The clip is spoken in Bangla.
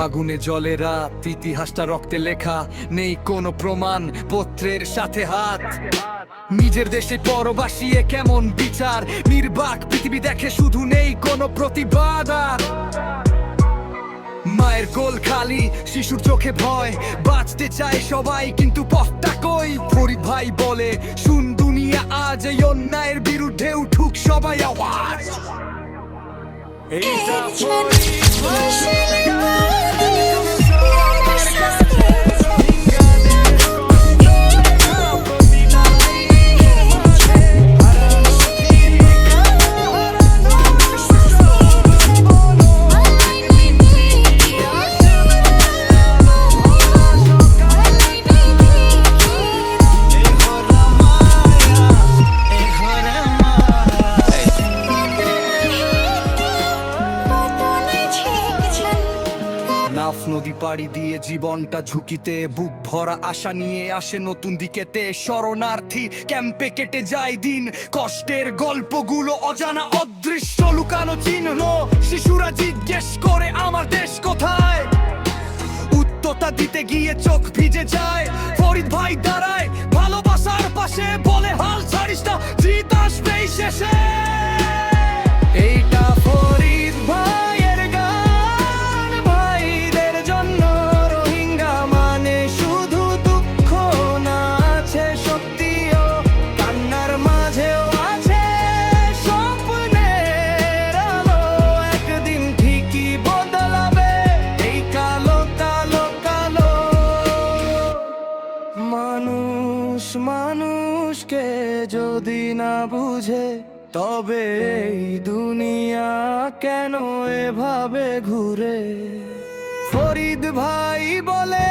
আগুনে জলে রাত, ইতিহাসটা রক্তে লেখা, নেই কোনো প্রমাণ, পত্রের সাথে হাত। নিজের দেশে পরবাসী এ কেমন বিচার, নির্বাক পৃথিবী দেখে শুধু নেই কোনো প্রতিবাদ। আর মায়ের কোল খালি, শিশুর চোখে ভয়, বাঁচতে চায় সবাই কিন্তু পথটা কই। ফরিদ ভাই বলে শুন দুনিয়া আজ, এই অন্যায়ের বিরুদ্ধে উঠুক সবাই আওয়াজ। এইটা ফরিদ ভাইয়ের গান। নাফ নদী পাড়ি দিয়ে জীবনটা ঝুঁকিতে, বুক ভরা আশা নিয়ে আসে নতুন দিকেতে। শরণার্থী ক্যাম্পে কেটে যায় দিন, কষ্টের গল্পগুলো অজানা অদৃশ্য লুকানো চিহ্ন। শিশুরা জিজ্ঞেস করে আমার দেশ কোথায়, উত্তরটা দিতে গিয়ে চোখ ভিজে যায়। ফরিদ ভাই দাঁড়ায় ভালোবাসার পাশে, বলে হাল ছাড়িস না, জিত আসবেই শেষে। এইটা ফরিদ ভাইয়ের গান, ভাইদের জন্য রোহিঙ্গা মানে শুধু দুঃখ না, আছে সত্যিও কান্নার মাঝেও আছে স্বপ্নের আলো। একদিন ঠিকই বদলাবে এই কালো কালো কালো। মানুষ মানুষকে যদি না বুঝে, তবে এই দুনিয়া কেন এভাবে ঘুরে। ফরিদ ভাই বলে